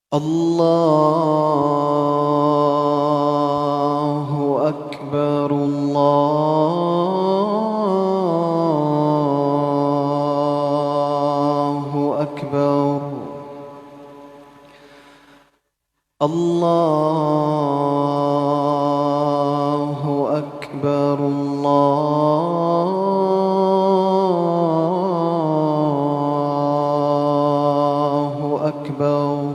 الله أكبر الله أكبر الله أكبر الله أكبر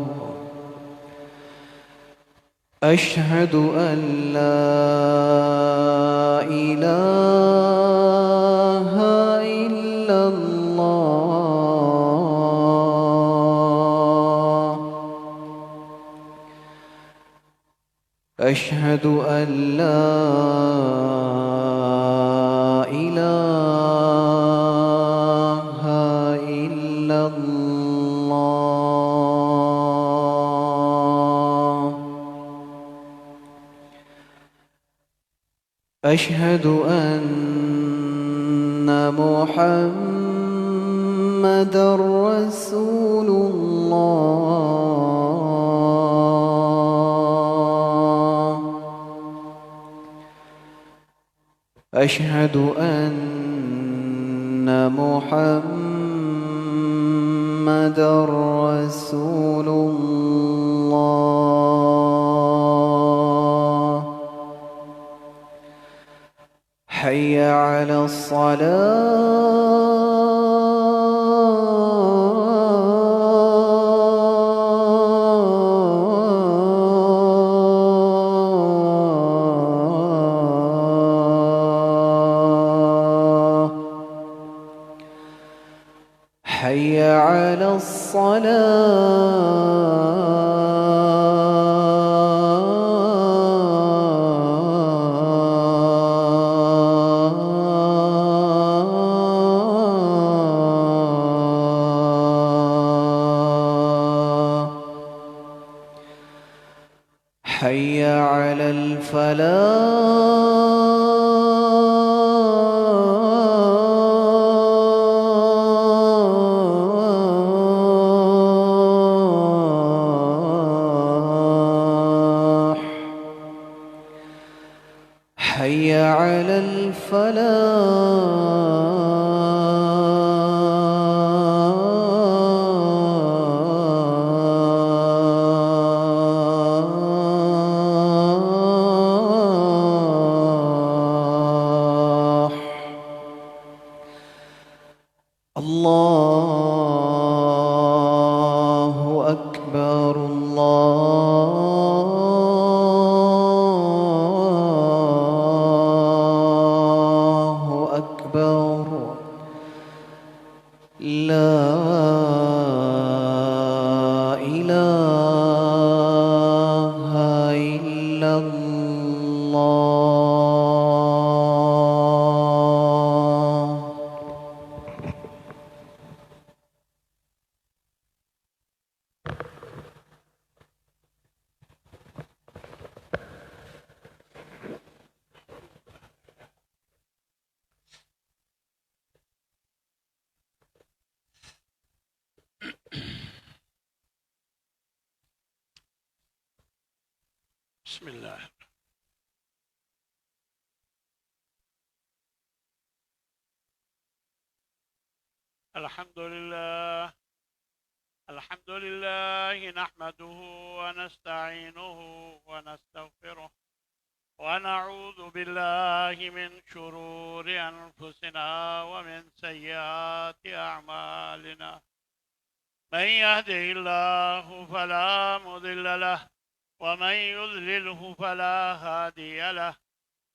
أشهد أن لا إله إلا الله أشهد أن لا إله إلا الله أشهد أن محمدًا رسول الله أشهد أن محمدًا رسول الله حي على الصلاة حي على الصلاة حي على الفلاح حي على الفلاح الله أكبر الله أكبر لا إله إلا الله بسم الله الحمد لله نحمده ونستعينه ونستغفره ونعوذ بالله من شرور أنفسنا ومن سيئات أعمالنا من يهده الله فلا مضل له ومن يضلله فلا هادي له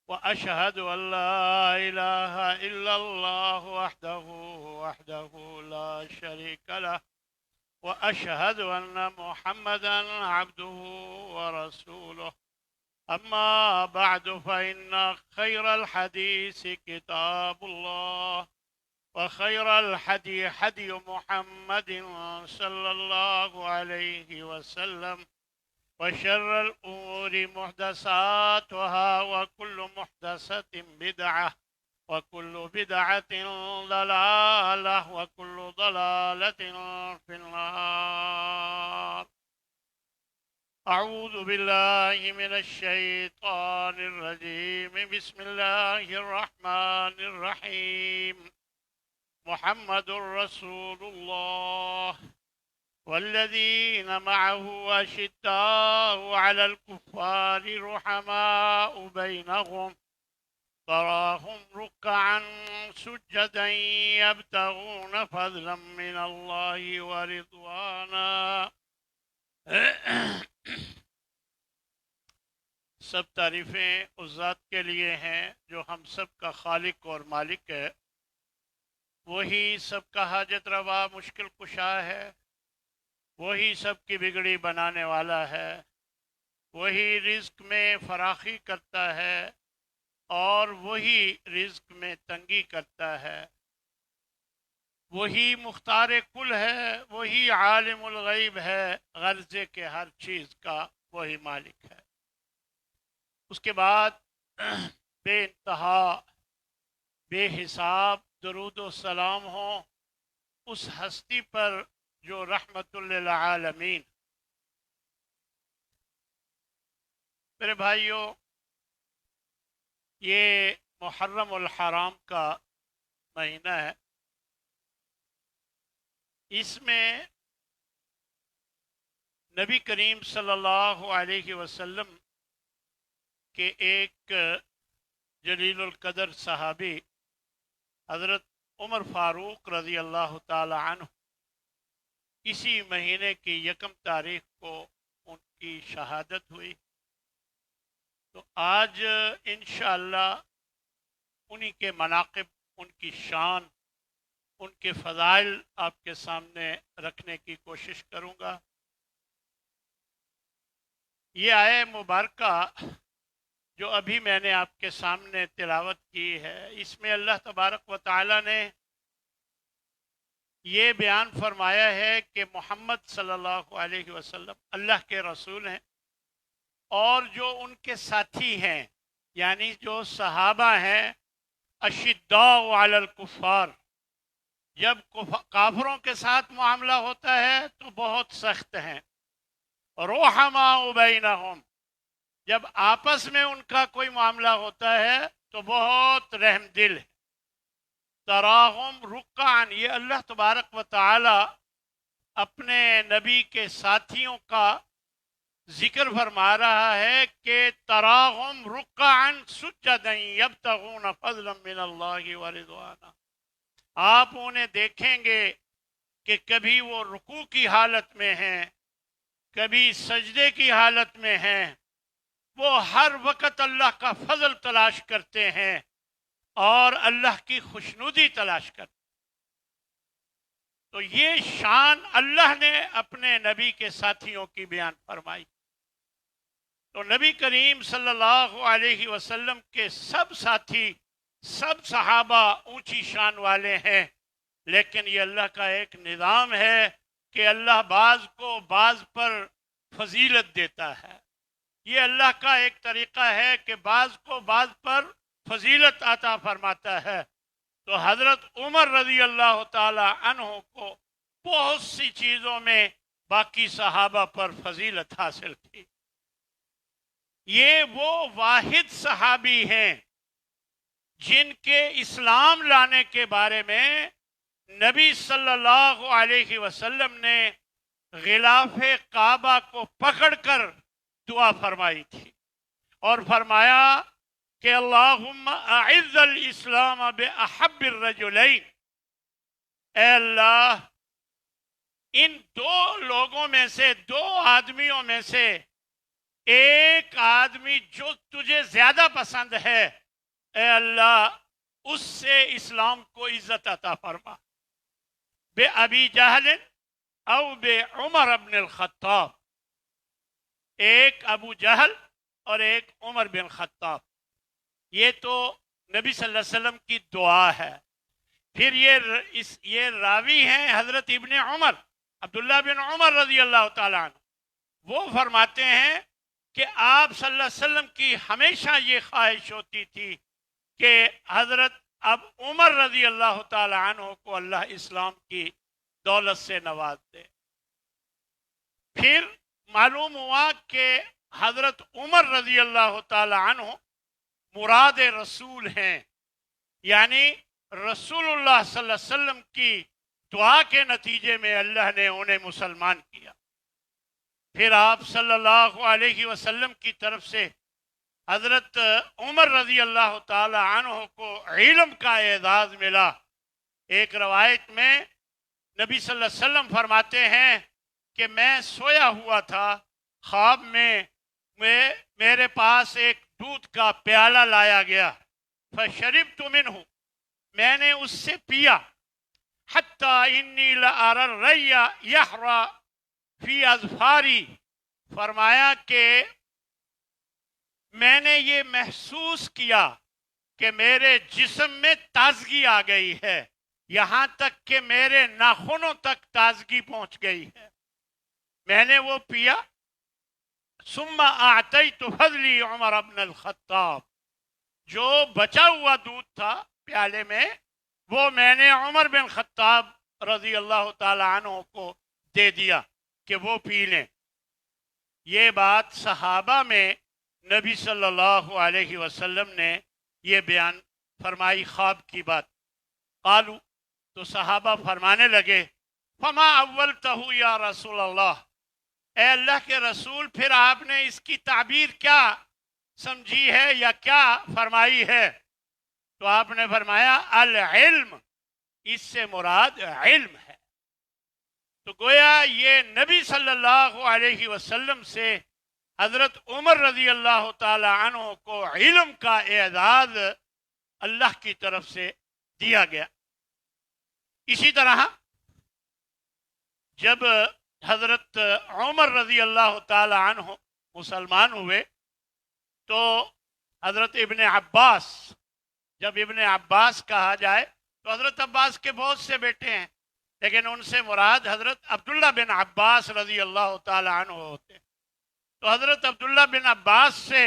وأشهد أن لا إله إلا الله وحده لا شريك له وأشهد أن محمدا عبده ورسوله أما بعد فإن خير الحديث كتاب الله وخير الحدي حدي محمد صلى الله عليه وسلم وشر الأمور محدثاتها وكل محدثة بدعة وكل بدعة ضلالة وكل ضلالة في النار أعوذ بالله من الشيطان الرجيم بسم الله الرحمن الرحيم محمد رسول الله والذين معه أشداء على الكفار رحماء بينهم تراهم ركعا سجدا يبتغون فضلا من الله ورضوانا سب تعریفیں اس ذات کے لیے ہیں جو ہم سب کا خالق اور مالک ہے. وہی سب کا حاجت روا مشکل کشا ہے، وہی سب کی بگڑی بنانے والا ہے، وہی رزق میں فراخی کرتا ہے اور وہی رزق میں تنگی کرتا ہے. وہی مختار کل ہے، وہی عالم الغیب ہے، غرضے کے ہر چیز کا وہی مالک ہے. اس کے بعد بے انتہا بے حساب درود و سلام ہو اس ہستی پر جو رحمت للعالمین. میرے بھائیوں، یہ محرم الحرام کا مہینہ ہے. اس میں نبی کریم صلی اللہ علیہ وسلم کے ایک جلیل القدر صحابی حضرت عمر فاروق رضی اللہ تعالی عنہ اسی مہینے کی 1 تاریخ کو ان کی شہادت ہوئی. تو آج انشاءاللہ انہی کے مناقب، ان کی شان، ان کے فضائل آپ کے سامنے رکھنے کی کوشش کروں گا. یہ آیہ مبارکہ جو ابھی میں نے آپ کے سامنے تلاوت کی ہے، اس میں اللہ تبارک و تعالی نے یہ بیان فرمایا ہے کہ محمد صلی اللہ علیہ وسلم اللہ کے رسول ہیں، اور جو ان کے ساتھی ہیں یعنی جو صحابہ ہیں، اشداء علی الکفار، جب کافروں کے ساتھ معاملہ ہوتا ہے تو بہت سخت ہیں. رحماء بینہم، جب آپس میں ان کا کوئی معاملہ ہوتا ہے تو بہت رحم دل ہے. تراہم رکعن، یہ اللہ تبارک و تعالی اپنے نبی کے ساتھیوں کا ذکر فرما رہا ہے کہ تراہم رکعن سجدا یبتغون فضلا من اللہ ورضوانا. آپ انہیں دیکھیں گے کہ کبھی وہ رکوع کی حالت میں ہیں، کبھی سجدے کی حالت میں ہیں. وہ ہر وقت اللہ کا فضل تلاش کرتے ہیں اور اللہ کی خوشنودی تلاش کرتے ہیں. تو یہ شان اللہ نے اپنے نبی کے ساتھیوں کی بیان فرمائی. تو نبی کریم صلی اللہ علیہ وسلم کے سب ساتھی، سب صحابہ اونچی شان والے ہیں، لیکن یہ اللہ کا ایک نظام ہے کہ اللہ بعض کو بعض پر فضیلت دیتا ہے. یہ اللہ کا ایک طریقہ ہے کہ بعض کو بعض پر فضیلت عطا فرماتا ہے. تو حضرت عمر رضی اللہ تعالی عنہ کو بہت سی چیزوں میں باقی صحابہ پر فضیلت حاصل تھی. یہ وہ واحد صحابی ہیں جن کے اسلام لانے کے بارے میں نبی صلی اللہ علیہ وسلم نے غلاف کعبہ کو پکڑ کر دعا فرمائی تھی اور فرمایا کہ اللہم اعز الاسلام باحب الرجلین، اے اللہ ان دو لوگوں میں سے، دو آدمیوں میں سے ایک آدمی جو تجھے زیادہ پسند ہے، اے اللہ اس سے اسلام کو عزت عطا فرما. بے ابی جہل او بے عمر ابن الخطاب، ایک ابو جہل اور ایک عمر بن خطاب. یہ تو نبی صلی اللہ علیہ وسلم کی دعا ہے. پھر یہ راوی ہیں حضرت ابن عمر، عبداللہ بن عمر رضی اللہ تعالیٰ عنہ. وہ فرماتے ہیں کہ آپ صلی اللہ علیہ وسلم کی ہمیشہ یہ خواہش ہوتی تھی کہ حضرت اب عمر رضی اللہ تعالیٰ عنہ کو اللہ اسلام کی دولت سے نواز دے. پھر معلوم ہوا کہ حضرت عمر رضی اللہ تعالی عنہ مراد رسول ہیں، یعنی رسول اللہ صلی اللہ علیہ وسلم کی دعا کے نتیجے میں اللہ نے انہیں مسلمان کیا۔ پھر آپ صلی اللہ علیہ وسلم کی طرف سے حضرت عمر رضی اللہ تعالی عنہ کو علم کا اعزاز ملا۔ ایک روایت میں نبی صلی اللہ علیہ وسلم فرماتے ہیں کہ میں سویا ہوا تھا، خواب میں میرے پاس ایک دودھ کا پیالہ لایا گیا، فشربت منہ، میں نے اس سے پیا، حتی انی لأری الری یحری فی اظفاری، فرمایا کہ میں نے یہ محسوس کیا کہ میرے جسم میں تازگی آ گئی ہے، یہاں تک کہ میرے ناخنوں تک تازگی پہنچ گئی ہے۔ میں نے وہ پیا، ثم اعطیت فضلی عمر بن الخطاب، جو بچا ہوا دودھ تھا پیالے میں وہ میں نے عمر بن خطاب رضی اللہ تعالی عنہ کو دے دیا کہ وہ پی لیں۔ یہ بات صحابہ میں نبی صلی اللہ علیہ وسلم نے یہ بیان فرمائی، خواب کی بات۔ قالو، تو صحابہ فرمانے لگے، فما اولتہ یا رسول اللہ، اے اللہ کے رسول پھر آپ نے اس کی تعبیر کیا سمجھی ہے یا کیا فرمائی ہے؟ تو آپ نے فرمایا العلم، اس سے مراد علم ہے۔ تو گویا یہ نبی صلی اللہ علیہ وسلم سے حضرت عمر رضی اللہ تعالی عنہ کو علم کا اعزاز اللہ کی طرف سے دیا گیا۔ اسی طرح جب حضرت عمر رضی اللہ تعالی عنہ مسلمان ہوئے تو حضرت ابن عباس، جب ابن عباس کہا جائے تو حضرت عباس کے بہت سے بیٹے ہیں، لیکن ان سے مراد حضرت عبداللہ بن عباس رضی اللہ تعالی عنہ ہوتے ہیں۔ تو حضرت عبداللہ بن عباس سے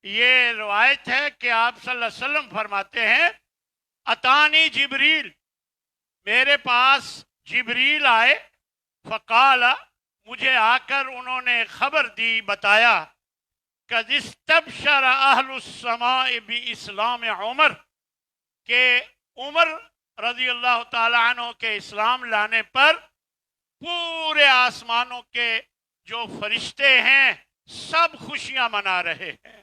یہ روایت ہے کہ آپ صلی اللہ علیہ وسلم فرماتے ہیں اتانی جبریل، میرے پاس جبریل آئے، فقال، مجھے آ کر انہوں نے خبر دی، بتایا قد استبشر اہل السماء باسلام عمر، کہ عمر رضی اللہ تعالی عنہ کے اسلام لانے پر پورے آسمانوں کے جو فرشتے ہیں سب خوشیاں منا رہے ہیں۔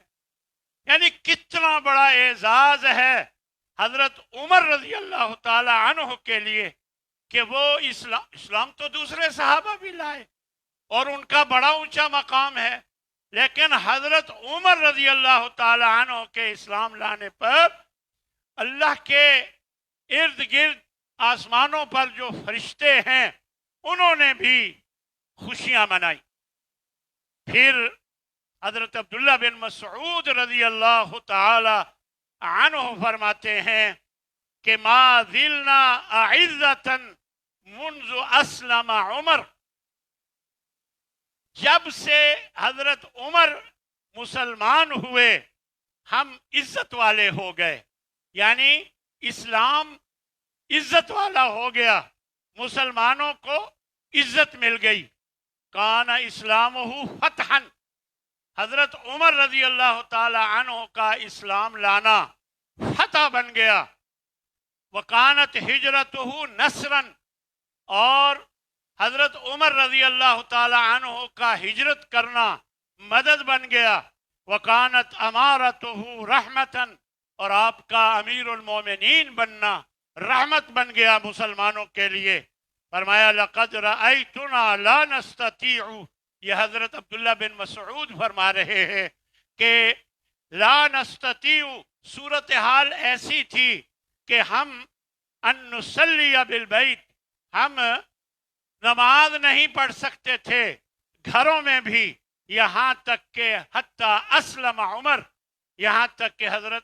یعنی کتنا بڑا اعزاز ہے حضرت عمر رضی اللہ تعالی عنہ کے لیے کہ وہ اسلام تو دوسرے صحابہ بھی لائے اور ان کا بڑا اونچا مقام ہے، لیکن حضرت عمر رضی اللہ تعالی عنہ کے اسلام لانے پر اللہ کے ارد گرد آسمانوں پر جو فرشتے ہیں انہوں نے بھی خوشیاں منائی۔ پھر حضرت عبداللہ بن مسعود رضی اللہ تعالی عنہ فرماتے ہیں کہ ما زلنا اعزتا منذ اسلم عمر، جب سے حضرت عمر مسلمان ہوئے ہم عزت والے ہو گئے، یعنی اسلام عزت والا ہو گیا، مسلمانوں کو عزت مل گئی۔ کان اسلامہ فتحا، حضرت عمر رضی اللہ تعالی عنہ کا اسلام لانا فتح بن گیا۔ وکانت ہجرتہ نصرا، اور حضرت عمر رضی اللہ تعالی عنہ کا ہجرت کرنا مدد بن گیا۔ وکانت امارتہ رحمتا، اور آپ کا امیر المومنین بننا رحمت بن گیا مسلمانوں کے لیے۔ فرمایا لقد رأیتنا لا نستطیع، یہ حضرت عبداللہ بن مسعود فرما رہے ہیں کہ لا نستطیع، صورتحال ایسی تھی کہ ہم ان نصلی بالبیت، ہم نماز نہیں پڑھ سکتے تھے گھروں میں بھی، یہاں تک کہ حتی اسلم عمر، یہاں تک کہ حضرت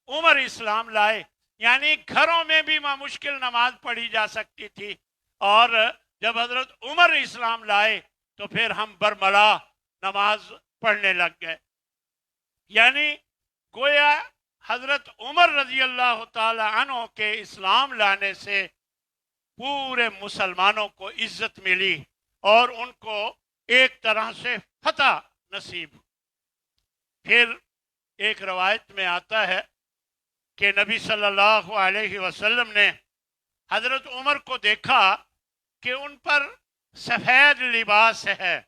عمر اسلام لائے، یعنی گھروں میں بھی مشکل نماز پڑھی جا سکتی تھی، اور جب حضرت عمر اسلام لائے تو پھر ہم برملا نماز پڑھنے لگ گئے۔ یعنی گویا حضرت عمر رضی اللہ تعالی عنہ کے اسلام لانے سے پورے مسلمانوں کو عزت ملی اور ان کو ایک طرح سے فتح نصیب۔ پھر ایک روایت میں آتا ہے کہ نبی صلی اللہ علیہ وسلم نے حضرت عمر کو دیکھا کہ ان پر سفید لباس ہے،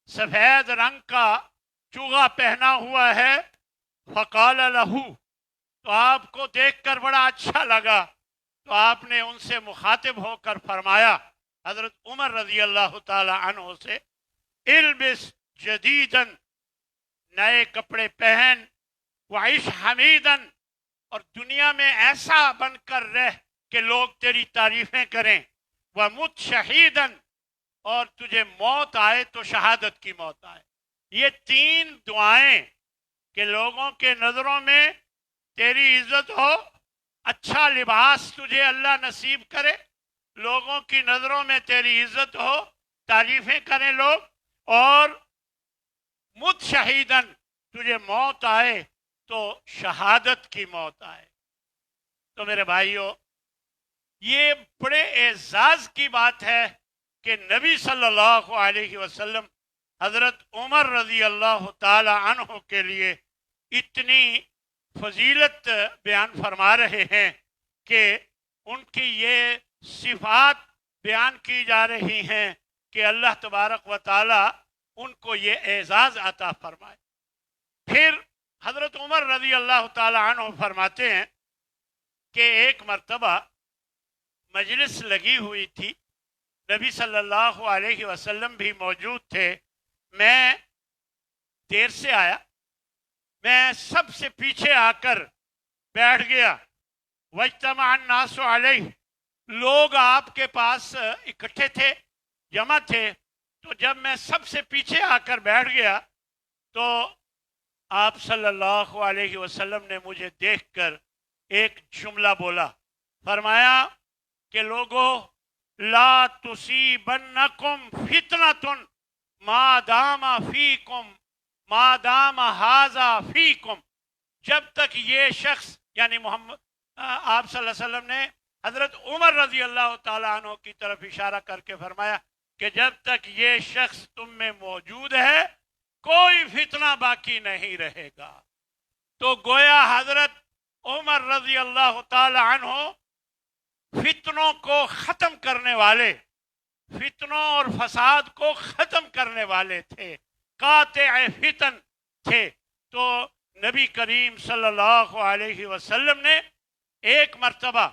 سفید رنگ کا چوغا پہنا ہوا ہے۔ فقال لہو، تو آپ کو دیکھ کر بڑا اچھا لگا، تو آپ نے ان سے مخاطب ہو کر فرمایا، حضرت عمر رضی اللہ تعالی عنہ سے، البس جدیدن، نئے کپڑے پہن، وعیش حمیدن، اور دنیا میں ایسا بن کر رہ کہ لوگ تیری تعریفیں کریں، ومت شہیدن، اور تجھے موت آئے تو شہادت کی موت آئے۔ یہ تین دعائیں کہ لوگوں کے نظروں میں تیری عزت ہو، اچھا لباس تجھے اللہ نصیب کرے، لوگوں کی نظروں میں تیری عزت ہو، تعریفیں کریں لوگ، اور مت شہیدن، تجھے موت آئے تو شہادت کی موت آئے۔ تو میرے بھائیوں، یہ بڑے اعزاز کی بات ہے کہ نبی صلی اللہ علیہ وسلم حضرت عمر رضی اللہ تعالی عنہ کے لیے اتنی فضیلت بیان فرما رہے ہیں کہ ان کی یہ صفات بیان کی جا رہی ہیں کہ اللہ تبارک و تعالی ان کو یہ اعزاز عطا فرمائے۔ پھر حضرت عمر رضی اللہ تعالی عنہ فرماتے ہیں کہ ایک مرتبہ مجلس لگی ہوئی تھی، نبی صلی اللہ علیہ وسلم بھی موجود تھے، میں دیر سے آیا، میں سب سے پیچھے آ کر بیٹھ گیا۔ واجتمع الناس علیہ، لوگ آپ کے پاس اکٹھے تھے، جمع تھے، تو جب میں سب سے پیچھے آ کر بیٹھ گیا تو آپ صلی اللہ علیہ وسلم نے مجھے دیکھ کر ایک جملہ بولا، فرمایا کہ لوگو، لا تصیبنکم فتنۃ ما دام فیکم ما دام ھذا فیکم، جب تک یہ شخص، یعنی محمد، آپ صلی اللہ علیہ وسلم نے حضرت عمر رضی اللہ تعالیٰ عنہ کی طرف اشارہ کر کے فرمایا کہ جب تک یہ شخص تم میں موجود ہے کوئی فتنہ باقی نہیں رہے گا۔ تو گویا حضرت عمر رضی اللہ تعالی عنہ فتنوں کو ختم کرنے والے، فتنوں اور فساد کو ختم کرنے والے تھے، قاطع فتن تھے۔ تو نبی کریم صلی اللہ علیہ وسلم نے ایک مرتبہ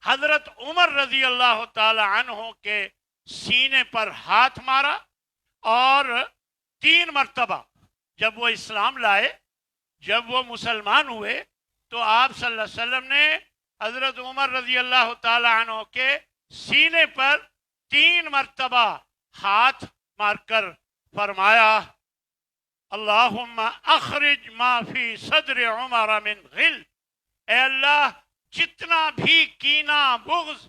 حضرت عمر رضی اللہ تعالی عنہ کے سینے پر ہاتھ مارا، اور 3 مرتبہ جب وہ اسلام لائے، جب وہ مسلمان ہوئے، تو آپ صلی اللہ علیہ وسلم نے حضرت عمر رضی اللہ تعالی عنہ کے سینے پر 3 مرتبہ ہاتھ مار کر فرمایا، اللہم اخرج ما فی صدر عمر من غل، اے اللہ جتنا بھی کینہ بغض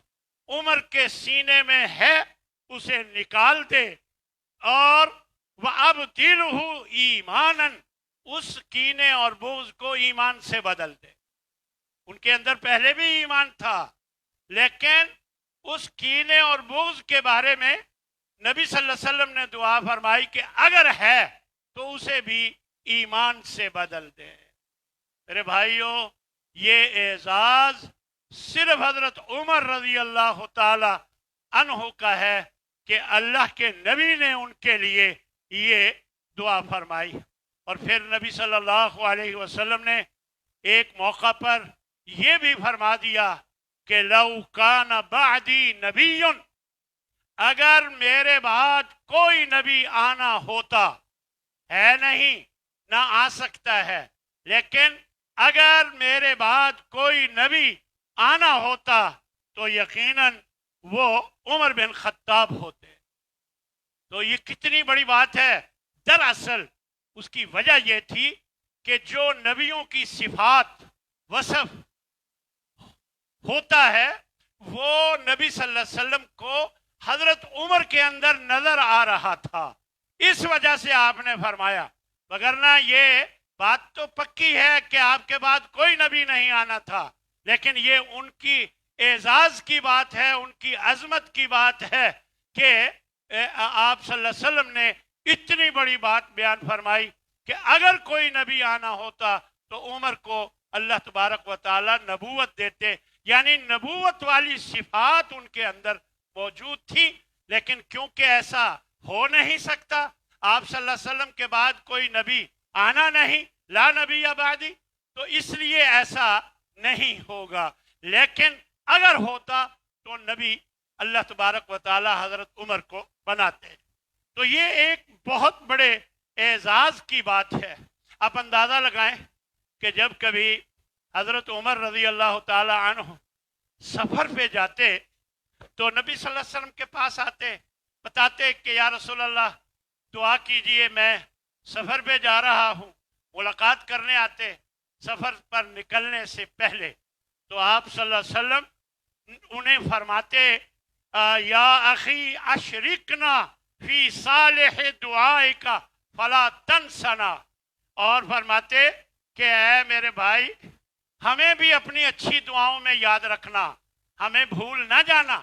عمر کے سینے میں ہے اسے نکال دے، اور وَأَبْدِلْهُ ایماناً، اس کینے اور بغض کو ایمان سے بدل دے۔ ان کے اندر پہلے بھی ایمان تھا، لیکن اس کینے اور بغض کے بارے میں نبی صلی اللہ علیہ وسلم نے دعا فرمائی کہ اگر ہے تو اسے بھی ایمان سے بدل دے۔ میرے بھائیوں، یہ اعزاز صرف حضرت عمر رضی اللہ تعالی عنہ کا ہے کہ اللہ کے نبی نے ان کے لیے یہ دعا فرمائی۔ اور پھر نبی صلی اللہ علیہ وسلم نے ایک موقع پر یہ بھی فرما دیا کہ لو کان بعدی نبی، اگر میرے بعد کوئی نبی آنا ہوتا، ہے نہیں، نہ آ سکتا ہے، لیکن اگر میرے بعد کوئی نبی آنا ہوتا تو یقیناً وہ عمر بن خطاب ہوتے۔ تو یہ کتنی بڑی بات ہے۔ دراصل اس کی وجہ یہ تھی کہ جو نبیوں کی صفات، وصف ہوتا ہے، وہ نبی صلی اللہ علیہ وسلم کو حضرت عمر کے اندر نظر آ رہا تھا، اس وجہ سے آپ نے فرمایا، وگرنہ یہ بات تو پکی ہے کہ آپ کے بعد کوئی نبی نہیں آنا تھا، لیکن یہ ان کی اعزاز کی بات ہے، ان کی عظمت کی بات ہے کہ آپ صلی اللہ علیہ وسلم نے اتنی بڑی بات بیان فرمائی کہ اگر کوئی نبی آنا ہوتا تو عمر کو اللہ تبارک و تعالی نبوت دیتے، یعنی نبوت والی صفات ان کے اندر موجود تھی، لیکن کیونکہ ایسا ہو نہیں سکتا، آپ صلی اللہ علیہ وسلم کے بعد کوئی نبی آنا نہیں، لا نبی بعدی، تو اس لیے ایسا نہیں ہوگا۔ لیکن اگر ہوتا تو نبی اللہ تبارک و تعالی حضرت عمر کو بناتے۔ تو یہ ایک بہت بڑے اعزاز کی بات ہے۔ آپ اندازہ لگائیں کہ جب کبھی حضرت عمر رضی اللہ تعالی عنہ سفر پہ جاتے تو نبی صلی اللہ علیہ وسلم کے پاس آتے، بتاتے کہ یا رسول اللہ دعا کیجئے، میں سفر پہ جا رہا ہوں۔ ملاقات کرنے آتے سفر پر نکلنے سے پہلے، تو آپ صلی اللہ علیہ وسلم انہیں فرماتے یا اخی اشرکنا فی صالح دعائک فلا تنسنا، اور فرماتے کہ اے میرے بھائی ہمیں بھی اپنی اچھی دعاؤں میں یاد رکھنا، ہمیں بھول نہ جانا۔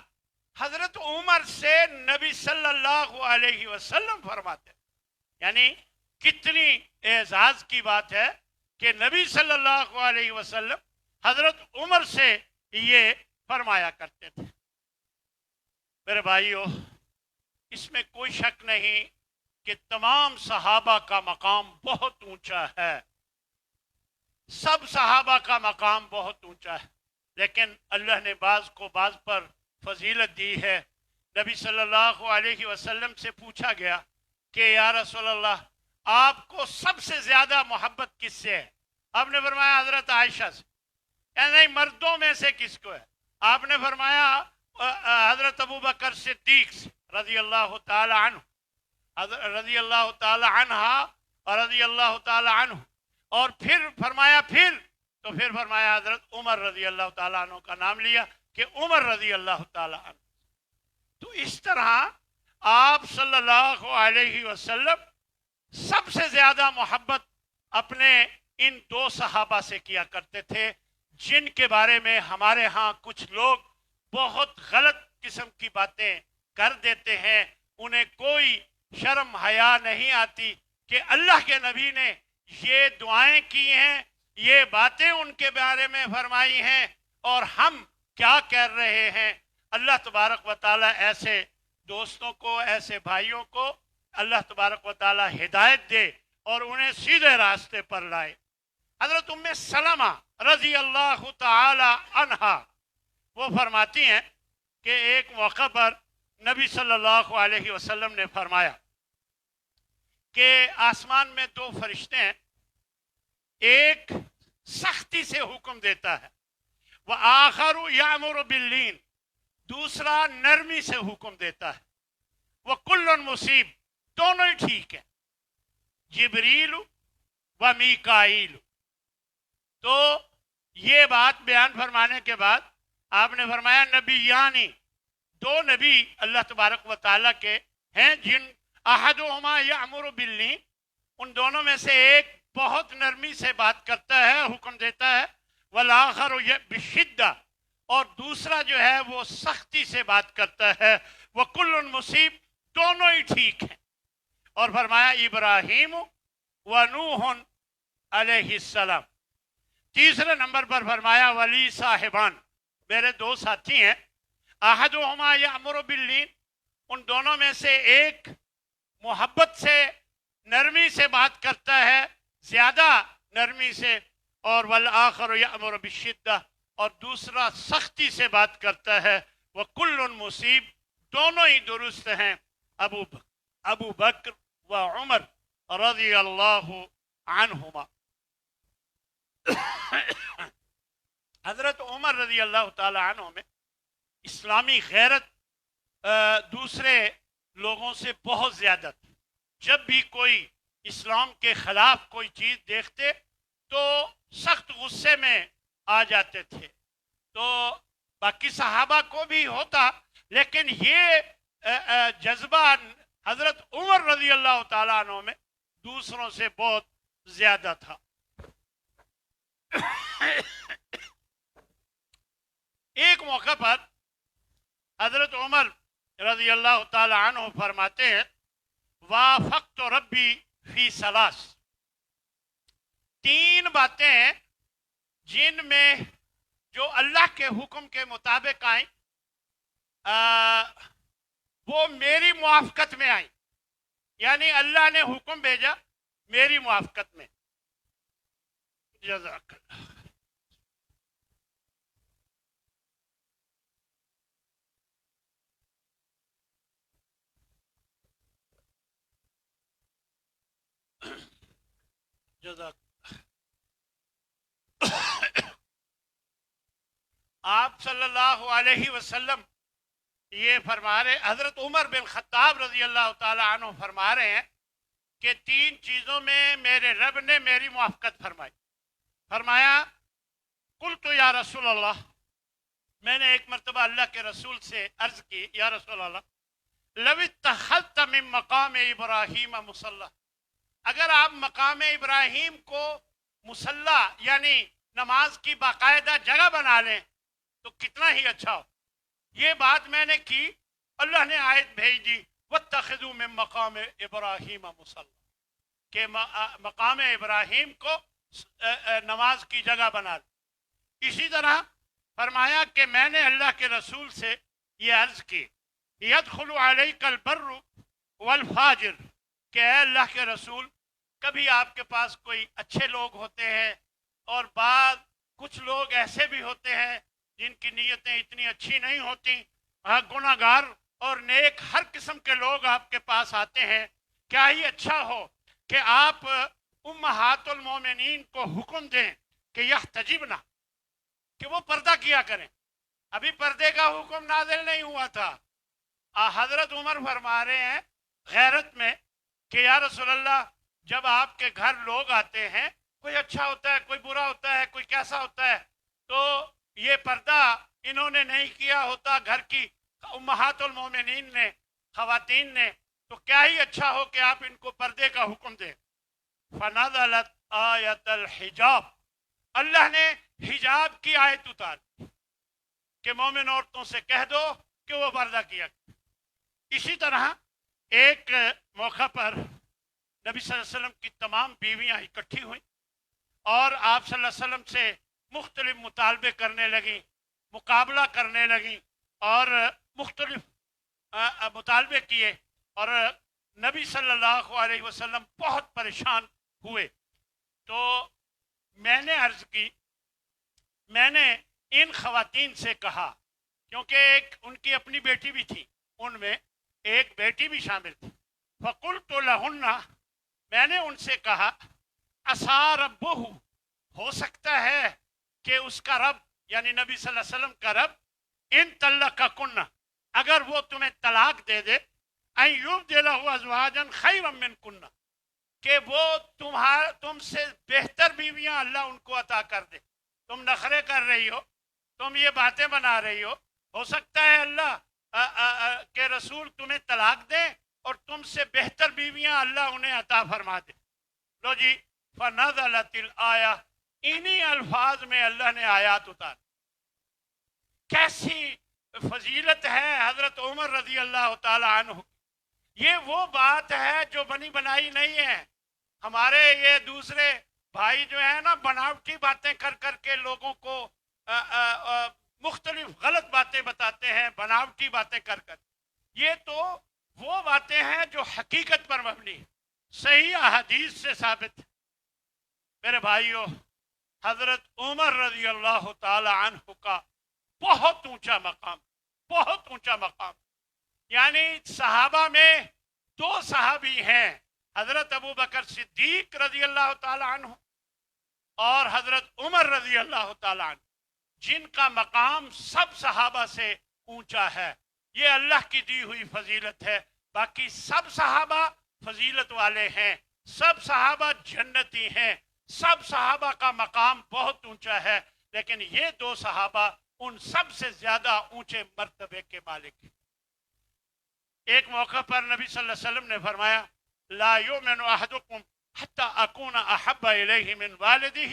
حضرت عمر سے نبی صلی اللہ علیہ وسلم فرماتے، یعنی کتنی اعزاز کی بات ہے کہ نبی صلی اللہ علیہ وسلم حضرت عمر سے یہ فرمایا کرتے تھے۔ میرے بھائیو، اس میں کوئی شک نہیں کہ تمام صحابہ کا مقام بہت اونچا ہے، سب صحابہ کا مقام بہت اونچا ہے، لیکن اللہ نے بعض کو بعض پر فضیلت دی ہے۔ نبی صلی اللہ علیہ وسلم سے پوچھا گیا کہ یا رسول اللہ آپ کو سب سے زیادہ محبت کس سے ہے؟ آپ نے فرمایا حضرت عائشہ سے۔ نہیں، مردوں میں سے کس کو ہے؟ آپ نے فرمایا حضرت ابو بکر صدیق رضی اللہ تعالی عنہ، رضی اللہ تعالی عنہا اور رضی اللہ تعالی عنہ، اور پھر فرمایا پھر فرمایا حضرت عمر رضی اللہ تعالیٰ عنہ کا نام لیا کہ عمر رضی اللہ تعالیٰ عنہ۔ تو اس طرح آپ صلی اللہ علیہ وسلم سب سے زیادہ محبت اپنے ان دو صحابہ سے کیا کرتے تھے، جن کے بارے میں ہمارے ہاں کچھ لوگ بہت غلط قسم کی باتیں کر دیتے ہیں۔ انہیں کوئی شرم حیا نہیں آتی کہ اللہ کے نبی نے یہ دعائیں کی ہیں، یہ باتیں ان کے بارے میں فرمائی ہیں، اور ہم کیا کر رہے ہیں۔ اللہ تبارک و تعالی ایسے دوستوں کو، ایسے بھائیوں کو اللہ تبارک و تعالی ہدایت دے اور انہیں سیدھے راستے پر لائے۔ حضرت ام سلمہ رضی اللہ تعالی عنہا وہ فرماتی ہیں کہ ایک موقع پر نبی صلی اللہ علیہ وسلم نے فرمایا کہ آسمان میں دو فرشتے ہیں، ایک سختی سے حکم دیتا ہے، وآخر یأمر باللین، دوسرا نرمی سے حکم دیتا ہے، وکل مصیب، دونوں ہی ٹھیک ہیں، جبریل و میکائیل۔ تو یہ بات بیان فرمانے کے بعد آپ نے فرمایا نبی یعنی دو نبی اللہ تبارک و تعالیٰ کے ہیں، جن احدہما یأمر باللین، ان دونوں میں سے ایک بہت نرمی سے بات کرتا ہے، حکم دیتا ہے، والآخر بشدہ، اور دوسرا جو ہے وہ سختی سے بات کرتا ہے، وکل مصیب، دونوں ہی ٹھیک ہیں۔ اور فرمایا ابراہیم و نوح علیہ السلام۔ تیسرے نمبر پر فرمایا ولی صاحبان، میرے دو ساتھی ہیں، احدہما یأمر باللین، ان دونوں میں سے ایک محبت سے، نرمی سے بات کرتا ہے، زیادہ نرمی سے، اور والآخر یأمر بالشدہ، اور دوسرا سختی سے بات کرتا ہے، وکل مصیب، دونوں ہی درست ہیں، ابو بکر و عمر رضی اللہ عنہما۔ حضرت عمر رضی اللہ تعالی عنہ میں اسلامی غیرت دوسرے لوگوں سے بہت زیادہ تھی۔ جب بھی کوئی اسلام کے خلاف کوئی چیز دیکھتے تو سخت غصے میں آ جاتے تھے۔ تو باقی صحابہ کو بھی ہوتا، لیکن یہ جذبہ حضرت عمر رضی اللہ تعالیٰ عنہ میں دوسروں سے بہت زیادہ تھا۔ ایک موقع پر حضرت عمر رضی اللہ تعالی عنہ فرماتے ہیں وافقت ربی فی سلاس، تین باتیں ہیں جن میں جو اللہ کے حکم کے مطابق آئیں وہ میری موافقت میں آئیں، یعنی اللہ نے حکم بھیجا میری موافقت میں۔ جزاک اللہ۔ جزاک آپ صلی اللہ علیہ وسلم یہ فرما رہے، حضرت عمر بن خطاب رضی اللہ تعالی عنہ فرما رہے ہیں کہ تین چیزوں میں میرے رب نے میری موافقت فرمائی۔ فرمایا قلت یا رسول اللہ، میں نے ایک مرتبہ اللہ کے رسول سے عرض کی یا رسول اللہ لو اتخذت من مقام ابراہیم مصلی، اگر آپ مقام ابراہیم کو مصلی یعنی نماز کی باقاعدہ جگہ بنا لیں تو کتنا ہی اچھا ہو۔ یہ بات میں نے کی، اللہ نے آیت بھیج دی واتخذوا من مقام ابراہیم مصلی، کہ مقام ابراہیم کو نماز کی جگہ بنا لیں۔ اسی طرح فرمایا کہ میں نے اللہ کے رسول سے یہ عرض کی یدخل علیک البر والفاجر، کہ اے اللہ کے رسول کبھی آپ کے پاس کوئی اچھے لوگ ہوتے ہیں اور بعض کچھ لوگ ایسے بھی ہوتے ہیں جن کی نیتیں اتنی اچھی نہیں ہوتی، گناہ گار اور نیک ہر قسم کے لوگ آپ کے پاس آتے ہیں۔ کیا ہی اچھا ہو کہ آپ امہات المومنین کو حکم دیں کہ یحتجبنا، کہ وہ پردہ کیا کریں۔ ابھی پردے کا حکم نازل نہیں ہوا تھا۔ حضرت عمر فرما رہے ہیں غیرت میں کہ یا رسول اللہ جب آپ کے گھر لوگ آتے ہیں، کوئی اچھا ہوتا ہے کوئی برا ہوتا ہے کوئی کیسا ہوتا ہے، تو یہ پردہ انہوں نے نہیں کیا ہوتا گھر کی امہات المومنین نے، خواتین نے، تو کیا ہی اچھا ہو کہ آپ ان کو پردے کا حکم دیں۔ فنزلت آیت الحجاب، اللہ نے حجاب کی آیت اتاری کہ مومن عورتوں سے کہہ دو کہ وہ پردہ کیا۔ اسی طرح ایک موقع پر نبی صلی اللہ علیہ وسلم کی تمام بیویاں اکٹھی ہوئیں اور آپ صلی اللہ علیہ وسلم سے مختلف مطالبے کرنے لگیں، مقابلہ کرنے لگیں اور مختلف مطالبے کیے، اور نبی صلی اللہ علیہ وسلم بہت پریشان ہوئے۔ تو میں نے عرض کی، میں نے ان خواتین سے کہا، کیونکہ ایک ان کی اپنی بیٹی بھی تھی، ان میں ایک بیٹی بھی شامل تھی، فقلت لہن، میں نے ان سے کہا عسیٰ ربہ، ہو سکتا ہے کہ اس کا رب یعنی نبی صلی اللہ علیہ وسلم کا رب ان طلقکن، اگر وہ تمہیں طلاق دے دے، ان یبدلہ ازواجا خیرا منکن، کہ وہ تم سے بہتر بیویاں اللہ ان کو عطا کر دے۔ تم نخرے کر رہی ہو، تم یہ باتیں بنا رہی ہو سکتا ہے اللہ کے رسول تمہیں طلاق دیں اور تم سے بہتر بیویاں اللہ انہیں عطا فرما دے۔ لو جی، فنزلت الآیہ، انہی الفاظ میں اللہ نے آیات اتار۔ کیسی فضیلت ہے حضرت عمر رضی اللہ تعالی عنہ، یہ وہ بات ہے جو بنی بنائی نہیں ہے۔ ہمارے یہ دوسرے بھائی جو ہیں نا، بناوٹی باتیں کر کر کے لوگوں کو مختلف غلط باتیں بتاتے ہیں، بناوٹی باتیں کر کر، یہ تو وہ باتیں ہیں جو حقیقت پر مبنی ہے، صحیح احادیث سے ثابت ہے۔ میرے بھائیوں، حضرت عمر رضی اللہ تعالی عنہ کا بہت اونچا مقام، بہت اونچا مقام، یعنی صحابہ میں دو صحابی ہیں، حضرت ابو بکر صدیق رضی اللہ تعالی عنہ اور حضرت عمر رضی اللہ تعالی عنہ، جن کا مقام سب صحابہ سے اونچا ہے۔ یہ اللہ کی دی ہوئی فضیلت ہے، باقی سب صحابہ فضیلت والے ہیں، سب صحابہ جنتی ہیں، سب صحابہ کا مقام بہت اونچا ہے، لیکن یہ دو صحابہ ان سب سے زیادہ اونچے مرتبے کے مالک ہیں۔ ایک موقع پر نبی صلی اللہ علیہ وسلم نے فرمایا لا یؤمن احدکم حتی اکون احب الیہ من والدہ،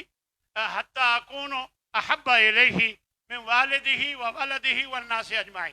حتی اکون احب الیہ من والدہ وولدہ والناس اجمعین،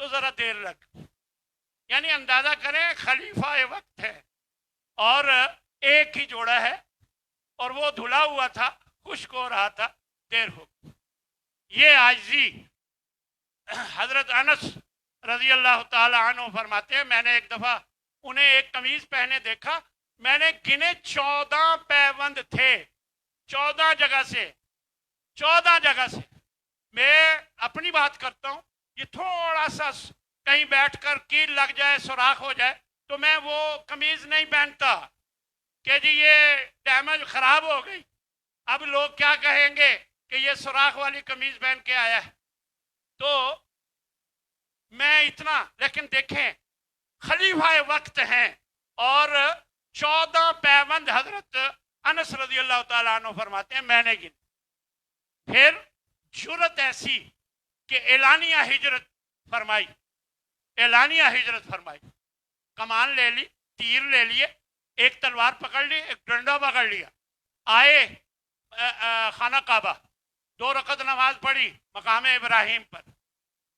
تو ذرا دیر لگ، یعنی اندازہ کریں خلیفہ وقت ہے اور ایک ہی جوڑا ہے اور وہ دھلا ہوا تھا، خشک ہو رہا تھا، دیر ہو گئی۔ یہ عاجزی حضرت انس رضی اللہ تعالی عنہ فرماتے ہیں میں نے ایک دفعہ انہیں ایک قمیض پہنے دیکھا، میں نے گنے 14 پیوند تھے، 14 جگہ سے میں اپنی بات کرتا ہوں، یہ تھوڑا سا کہیں بیٹھ کر کیل لگ جائے، سوراخ ہو جائے تو میں وہ قمیض نہیں پہنتا کہ جی یہ ڈیمیج خراب ہو گئی، اب لوگ کیا کہیں گے کہ یہ سوراخ والی قمیض پہن کے آیا ہے۔ تو میں اتنا، لیکن دیکھیں خلیفہ وقت ہیں اور 14 پیوند حضرت انس رضی اللہ تعالیٰ عنہ فرماتے ہیں میں نے گن۔ پھر جرت ایسی کہ اعلانیہ ہجرت فرمائی، اعلانیہ ہجرت فرمائی، کمان لے لی، تیر لے لیے، ایک تلوار پکڑ لی، ایک ڈنڈا پکڑ لیا، آئے خانہ کعبہ، 2 رکعت نماز پڑھی مقام ابراہیم پر،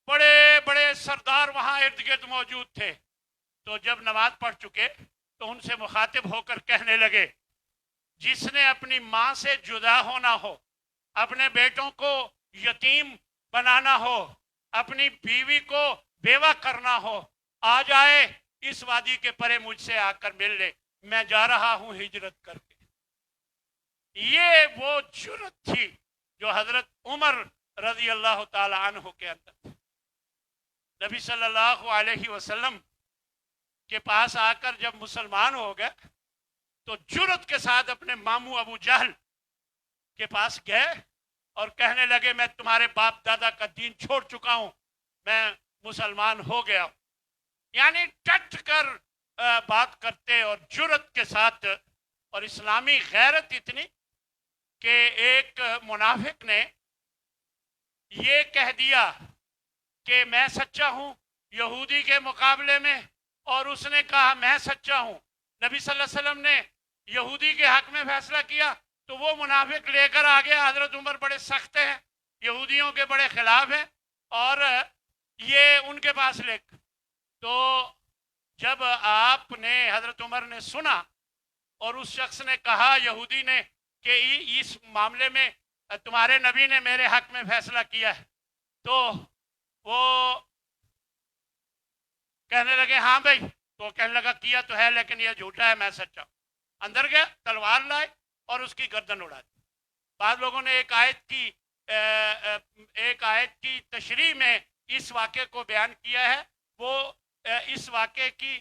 بڑے بڑے سردار وہاں ارد گرد موجود تھے، تو جب نماز پڑھ چکے تو ان سے مخاطب ہو کر کہنے لگے جس نے اپنی ماں سے جدا ہونا ہو، اپنے بیٹوں کو یتیم بنانا ہو، اپنی بیوی کو بیوہ کرنا ہو، آ جائے اس وادی کے پرے مجھ سے آ کر مل لے، میں جا رہا ہوں ہجرت کر کے۔ یہ وہ جرت تھی جو حضرت عمر رضی اللہ تعالی عنہ کے اندر تھی۔ نبی صلی اللہ علیہ وسلم کے پاس آ کر جب مسلمان ہو گئے تو جرت کے ساتھ اپنے ماموں ابو جہل کے پاس گئے اور کہنے لگے میں تمہارے باپ دادا کا دین چھوڑ چکا ہوں، میں مسلمان ہو گیا ہوں، یعنی ڈٹ کر بات کرتے اور جرت کے ساتھ، اور اسلامی غیرت اتنی کہ ایک منافق نے یہ کہہ دیا کہ میں سچا ہوں یہودی کے مقابلے میں، اور اس نے کہا میں سچا ہوں۔ نبی صلی اللہ علیہ وسلم نے یہودی کے حق میں فیصلہ کیا تو وہ منافق لے کر آ گیا حضرت عمر بڑے سخت ہیں، یہودیوں کے بڑے خلاف ہیں، اور یہ ان کے پاس لے کر، تو جب آپ نے حضرت عمر نے سنا اور اس شخص نے کہا یہودی نے کہ اس معاملے میں تمہارے نبی نے میرے حق میں فیصلہ کیا ہے، تو وہ کہنے لگے ہاں بھائی، تو کہنے لگا کیا تو ہے لیکن یہ جھوٹا ہے، میں سچا ہوں۔ اندر گیا، تلوار لائے اور اس کی گردن اڑا دی۔ بعض لوگوں نے ایک آیت کی تشریح میں اس واقعے کو بیان کیا ہے، وہ اس واقعے کی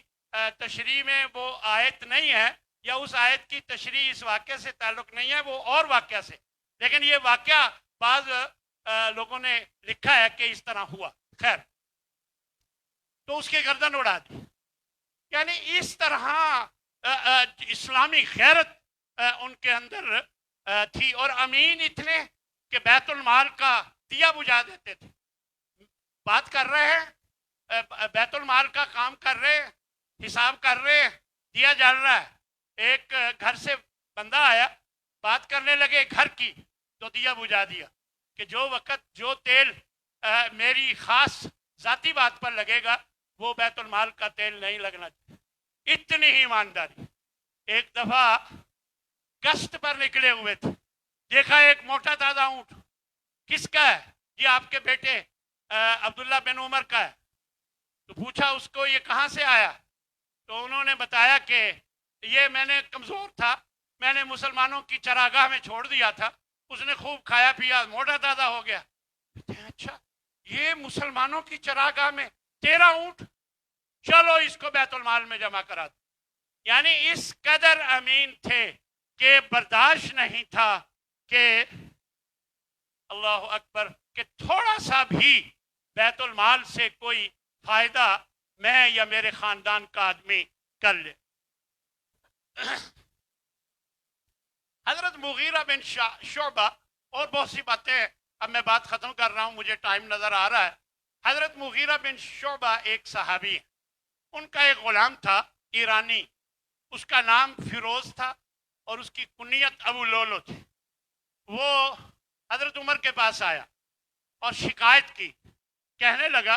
تشریح میں وہ آیت نہیں ہے، یا اس آیت کی تشریح اس واقعے سے تعلق نہیں ہے، وہ اور واقعہ سے، لیکن یہ واقعہ بعض لوگوں نے لکھا ہے کہ اس طرح ہوا، خیر، تو اس کی گردن اڑا دی۔ یعنی اس طرح اسلامی غیرت ان کے اندر تھی، اور امین اتنے کہ بیت المال کا دیا بجھا دیتے تھے۔ بات کر رہے ہیں، بیت المال کا کام کر رہے، حساب کر رہے، دیا جل رہا ہے، ایک گھر سے بندہ آیا، بات کرنے لگے گھر کی تو دیا بجھا دیا کہ جو وقت جو تیل میری خاص ذاتی بات پر لگے گا وہ بیت المال کا تیل نہیں لگنا چاہیے۔ اتنی ہی ایمانداری۔ ایک دفعہ گشت پر نکلے ہوئے تھے، دیکھا ایک موٹا تازہ اونٹ، کس کا ہے؟ یہ آپ کے بیٹے عبداللہ بن عمر کا ہے۔ تو پوچھا اس کو یہ کہاں سے آیا؟ تو انہوں نے بتایا کہ یہ میں نے کمزور تھا، میں نے مسلمانوں کی چراگاہ میں چھوڑ دیا تھا، اس نے خوب کھایا پیا، موٹا تازہ ہو گیا۔ کہتے ہیں اچھا یہ مسلمانوں کی چراگاہ میں تیرا اونٹ، چلو اس کو بیت المال میں جمع کرا دو۔ یعنی اس قدر امین تھے کہ برداشت نہیں تھا کہ اللہ اکبر کہ تھوڑا سا بھی بیت المال سے کوئی فائدہ میں یا میرے خاندان کا آدمی کر لے۔ حضرت مغیرہ بن شعبہ، اور بہت سی باتیں، اب میں بات ختم کر رہا ہوں، مجھے ٹائم نظر آ رہا ہے۔ حضرت مغیرہ بن شعبہ ایک صحابی ہیں، ان کا ایک غلام تھا ایرانی، اس کا نام فیروز تھا اور اس کی کنیت ابو لولو تھی۔ وہ حضرت عمر کے پاس آیا اور شکایت کی، کہنے لگا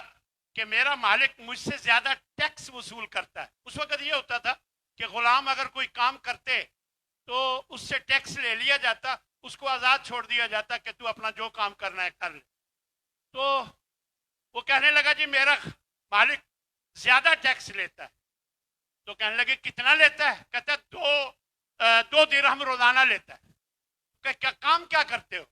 کہ میرا مالک مجھ سے زیادہ ٹیکس وصول کرتا ہے. اس وقت یہ ہوتا تھا کہ غلام اگر کوئی کام کرتے تو اس سے ٹیکس لے لیا جاتا, اس کو آزاد چھوڑ دیا جاتا کہ تو اپنا جو کام کرنا ہے کر لے. تو وہ کہنے لگا جی میرا مالک زیادہ ٹیکس لیتا ہے. تو کہنے لگے کتنا لیتا ہے؟ کہتا ہے 2 درہم روزانہ لیتا ہے. کہ کیا کام کیا کرتے ہو؟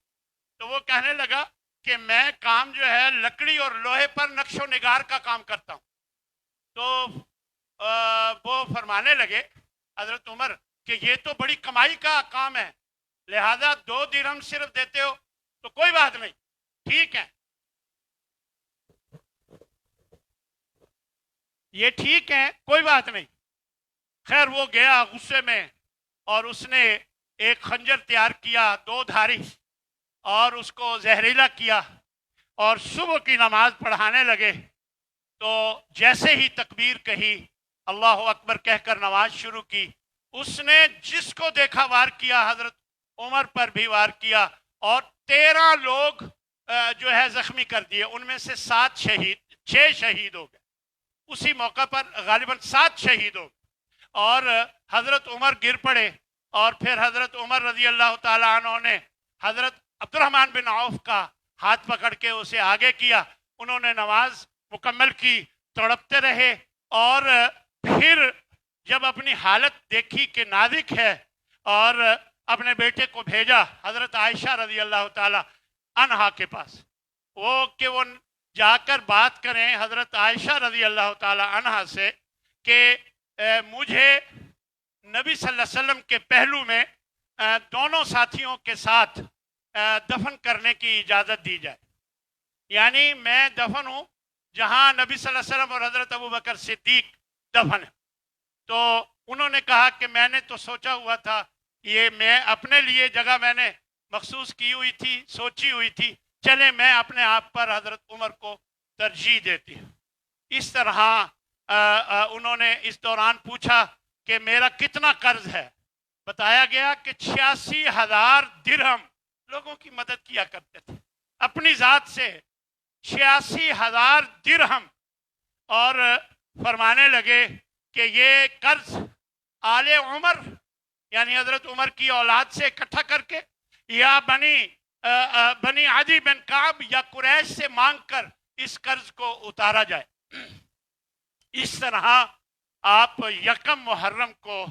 تو وہ کہنے لگا کہ میں کام جو ہے لکڑی اور لوہے پر نقش و نگار کا کام کرتا ہوں. تو وہ فرمانے لگے حضرت عمر کہ یہ تو بڑی کمائی کا کام ہے, لہذا 2 درہم صرف دیتے ہو تو کوئی بات نہیں, ٹھیک ہے, یہ ٹھیک ہے, کوئی بات نہیں. خیر وہ گیا غصے میں اور اس نے ایک خنجر تیار کیا 2 دھاری اور اس کو زہریلا کیا اور صبح کی نماز پڑھانے لگے. تو جیسے ہی تکبیر کہی, اللہ اکبر کہہ کر نماز شروع کی, اس نے جس کو دیکھا وار کیا, حضرت عمر پر بھی وار کیا اور 13 لوگ جو ہے زخمی کر دیے. ان میں سے 6 شہید ہو گئے. اسی موقع پر غالباً 7 شہید ہو گئے اور حضرت عمر گر پڑے. اور پھر حضرت عمر رضی اللہ تعالیٰ عنہ نے حضرت عبد الرحمن بن عوف کا ہاتھ پکڑ کے اسے آگے کیا. انہوں نے نماز مکمل کی, تڑپتے رہے اور پھر جب اپنی حالت دیکھی کہ نازک ہے اور اپنے بیٹے کو بھیجا حضرت عائشہ رضی اللہ تعالیٰ عنہا کے پاس, وہ جا کر بات کریں حضرت عائشہ رضی اللہ تعالیٰ عنہا سے کہ مجھے نبی صلی اللہ علیہ وسلم کے پہلو میں دونوں ساتھیوں کے ساتھ دفن کرنے کی اجازت دی جائے. یعنی میں دفن ہوں جہاں نبی صلی اللہ علیہ وسلم اور حضرت ابوبکر صدیق دفن ہے. تو انہوں نے کہا کہ میں نے تو سوچا ہوا تھا, یہ میں اپنے لیے جگہ میں نے مخصوص کی ہوئی تھی, سوچی ہوئی تھی, چلے میں اپنے آپ پر حضرت عمر کو ترجیح دیتی ہوں. اس طرح انہوں نے اس دوران پوچھا کہ میرا کتنا قرض ہے. بتایا گیا کہ 86,000 درہم لوگوں کی مدد کیا کرتے تھے اپنی ذات سے, 86,000 درہم. اور فرمانے لگے کہ یہ قرض آل عمر یعنی حضرت عمر کی اولاد سے اکٹھا کر کے یا بنی عدی بن کعب یا قریش سے مانگ کر اس قرض کو اتارا جائے. اس طرح آپ 1 محرم کو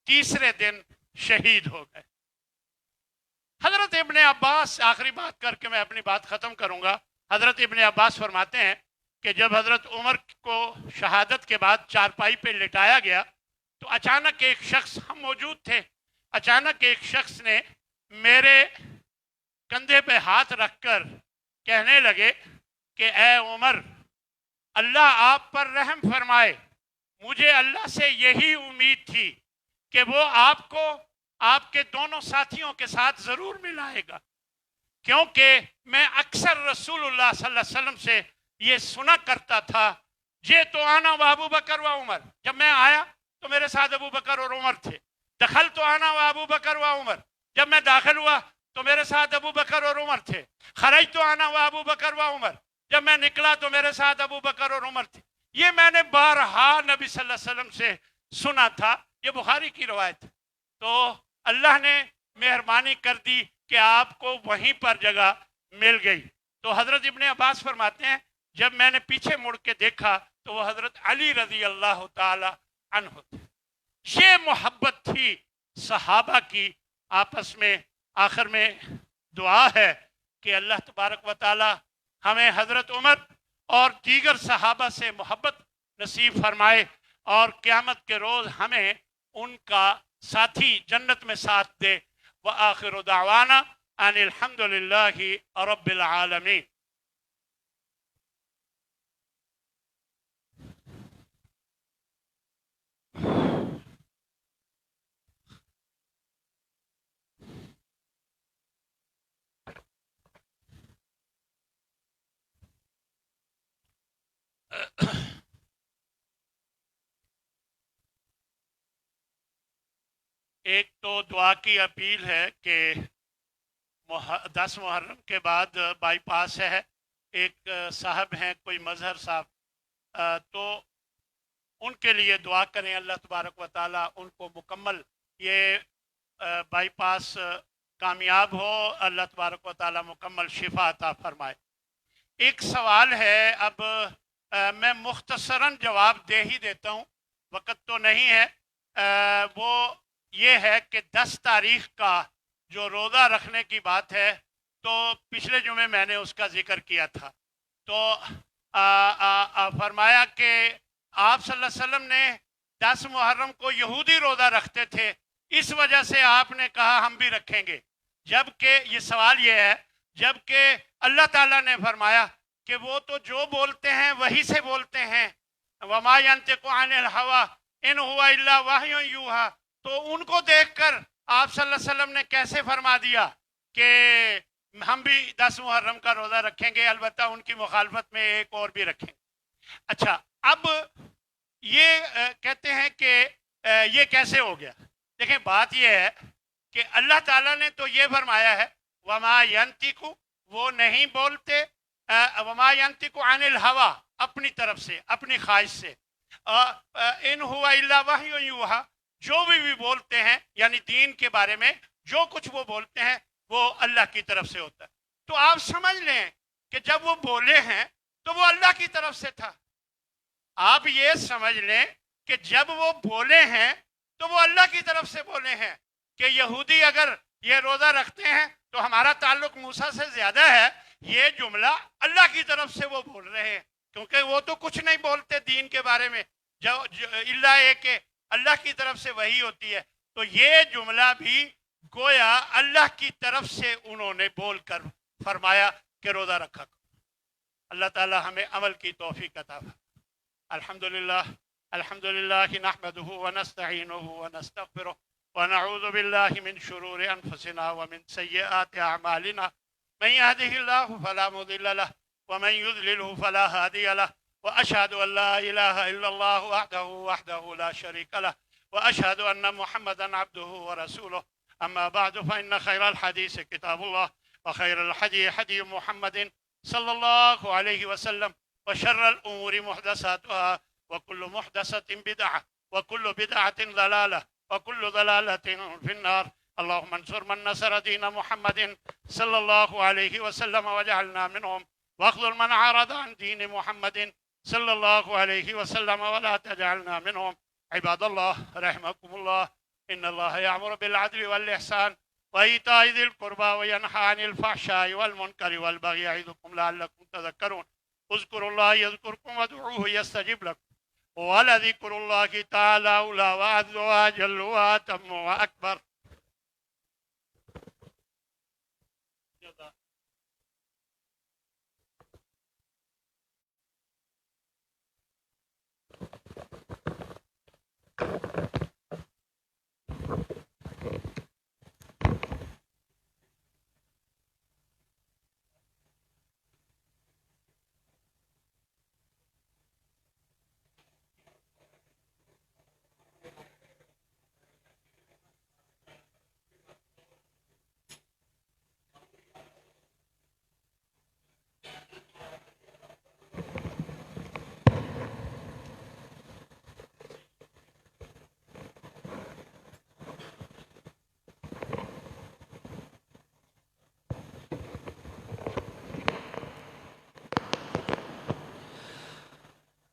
تیسرے دن شہید ہو گئے. حضرت ابن عباس, آخری بات کر کے میں اپنی بات ختم کروں گا, حضرت ابن عباس فرماتے ہیں کہ جب حضرت عمر کو شہادت کے بعد چارپائی پہ لٹایا گیا تو اچانک ایک شخص, ہم موجود تھے, اچانک ایک شخص نے میرے کندھے پہ ہاتھ رکھ کر کہنے لگے کہ اے عمر, اللہ آپ پر رحم فرمائے, مجھے اللہ سے یہی امید تھی کہ وہ آپ کو آپ کے دونوں ساتھیوں کے ساتھ ضرور ملائے گا, کیونکہ میں اکثر رسول اللہ صلی اللہ علیہ وسلم سے یہ سنا کرتا تھا, یہ تو آنا و ابو بکر و عمر, جب میں آیا تو میرے ساتھ ابو بکر اور عمر تھے. دخل تو آنا و ابو بکر و عمر, جب میں داخل ہوا تو میرے ساتھ ابو بکر اور عمر تھے. خرج تو آنا و ابو بکر و عمر, جب میں نکلا تو میرے ساتھ ابو بکر اور عمر تھے. یہ میں نے بارہا نبی صلی اللہ علیہ وسلم سے سنا تھا, یہ بخاری کی روایت ہے. تو اللہ نے مہربانی کر دی کہ آپ کو وہیں پر جگہ مل گئی. تو حضرت ابن عباس فرماتے ہیں جب میں نے پیچھے مڑ کے دیکھا تو وہ حضرت علی رضی اللہ تعالی عنہ تھے. یہ محبت تھی صحابہ کی آپس میں. آخر میں دعا ہے کہ اللہ تبارک و تعالی ہمیں حضرت عمر اور دیگر صحابہ سے محبت نصیب فرمائے اور قیامت کے روز ہمیں ان کا ساتھی جنت میں ساتھ دے. وآخر دعوانا ان الحمد للہ رب العالمین. ایک تو دعا کی اپیل ہے کہ 10 محرم کے بعد بائی پاس ہے, ایک صاحب ہیں کوئی مظہر صاحب, تو ان کے لیے دعا کریں، اللہ تبارک و تعالیٰ ان کو مکمل یہ بائی پاس کامیاب ہو، اللہ تبارک و تعالیٰ مکمل شفا عطا فرمائے۔ ایک سوال ہے، اب میں مختصراً جواب دے ہی دیتا ہوں، وقت تو نہیں ہے۔ وہ یہ ہے کہ 10 تاریخ کا جو روزہ رکھنے کی بات ہے، تو پچھلے جمعے میں نے اس کا ذکر کیا تھا، تو فرمایا کہ آپ صلی اللہ علیہ وسلم نے 10 محرم کو یہودی روزہ رکھتے تھے، اس وجہ سے آپ نے کہا ہم بھی رکھیں گے، جبکہ یہ سوال یہ ہے، جبکہ اللہ تعالیٰ نے فرمایا کہ وہ تو جو بولتے ہیں وہی سے بولتے ہیں، وما ينطق عن الهوى ان هو الا وحی یوحی، تو ان کو دیکھ کر آپ صلی اللہ علیہ وسلم نے کیسے فرما دیا کہ ہم بھی 10 محرم کا روزہ رکھیں گے، البتہ ان کی مخالفت میں ایک اور بھی رکھیں گے۔ اچھا، اب یہ کہتے ہیں کہ یہ کیسے ہو گیا؟ دیکھیں، بات یہ ہے کہ اللہ تعالیٰ نے تو یہ فرمایا ہے وما ینطق، وہ نہیں بولتے، وما ینطق عن الہوا، اپنی طرف سے، اپنی خواہش سے، ان ہوا الا وحی یوحی، جو بھی بولتے ہیں یعنی دین کے بارے میں جو کچھ وہ بولتے ہیں وہ اللہ کی طرف سے ہوتا ہے۔ تو آپ سمجھ لیں کہ جب وہ بولے ہیں تو وہ اللہ کی طرف سے تھا۔ آپ یہ سمجھ لیں کہ جب وہ بولے ہیں تو وہ اللہ کی طرف سے بولے ہیں، کہ یہودی اگر یہ روزہ رکھتے ہیں تو ہمارا تعلق موسیٰ سے زیادہ ہے، یہ جملہ اللہ کی طرف سے وہ بول رہے ہیں، کیونکہ وہ تو کچھ نہیں بولتے دین کے بارے میں، جو اللہ ایک کہ اللہ کی طرف سے وہی ہوتی ہے، تو یہ جملہ بھی گویا اللہ کی طرف سے انہوں نے بول کر فرمایا کہ روزہ رکھا کرو۔ اللہ تعالی ہمیں عمل کی توفیق عطا فرمائے۔ الحمدللہ نحمده ونستعینه ونستغفره ونعوذ باللہ من شرور انفسنا ومن سیئات اعمالنا، من يهده الله فلا مضل له ومن يضلله فلا هادي له، واشهد ان لا اله الا الله وحده لا شريك له، واشهد ان محمدا عبده ورسوله، اما بعد فان خير الحديث كتاب الله، وخير الحدي حدي محمد صلى الله عليه وسلم، وشر الأمور محدثاتها، وكل محدثة بدعة، وكل بدعة ضلالة، وكل ضلالة في النار۔ اللهم انصر من نصر دين محمد صلى الله عليه وسلم واجعلنا منهم، واخذل من عارض عن دين محمد صلى الله عليه وسلم ولا تجعلنا منهم۔ عباد الله رحمكم الله، إن الله يأمر بالعدل والإحسان وإيتاء ذي القربى وينهى عن الفحشاء والمنكر والبغي يعظكم لعلكم تذكرون۔ اذكروا الله يذكركم وادعوه يستجب لكم، ولذكر الله تعالى أولى وأعز وأجل وأتم وأكبر۔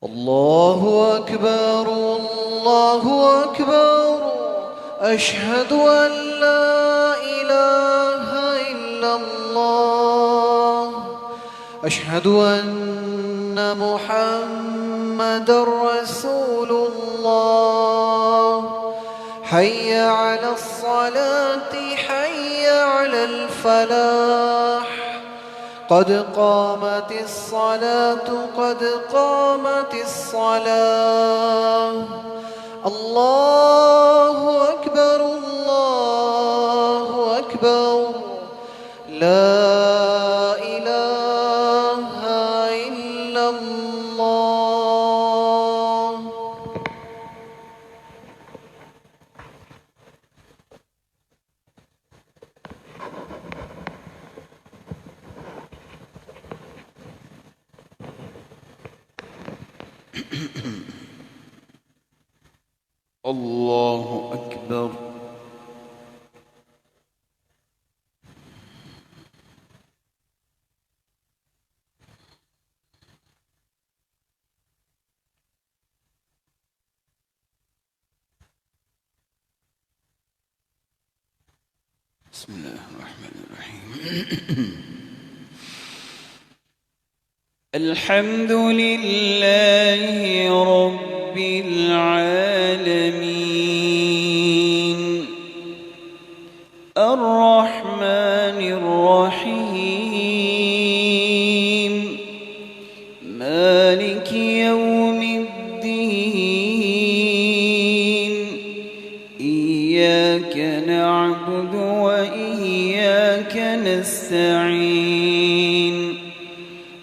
الله أكبر الله أكبر، أشهد أن لا إله إلا الله، أشهد أن محمد رسول الله، حي على الصلاة حي على الفلاح، قد قامت الصلاة قد قامت الصلاة، الله أكبر الله أكبر، لا إله إلا الله۔ الله أكبر. بسم الله الرحمن الرحيم. الحمد لله رب العالمين الرحمن الرحيم مالك يوم الدين إياك نعبد وإياك نستعين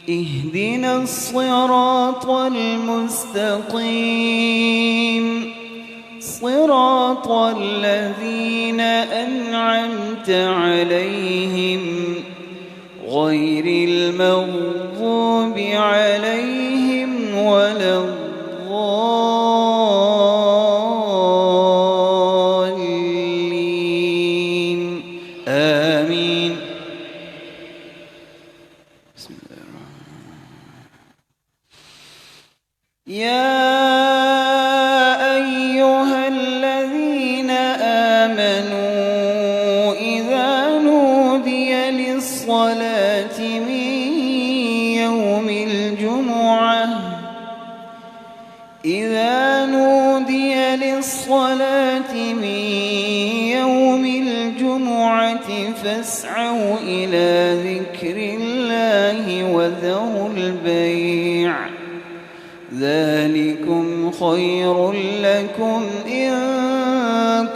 اهدنا الصراط المستقيم صراط الذين أنعمت عليهم غير المغضوب عليهم ولا الضالين آمين. بسم الله الرحمن الرحيم. يا أيها الذين آمنوا إذا نودي للصلاة من يوم الجمعة فاسعوا إلى ذكر الله وذروا البيع ذلكم خير لكم إن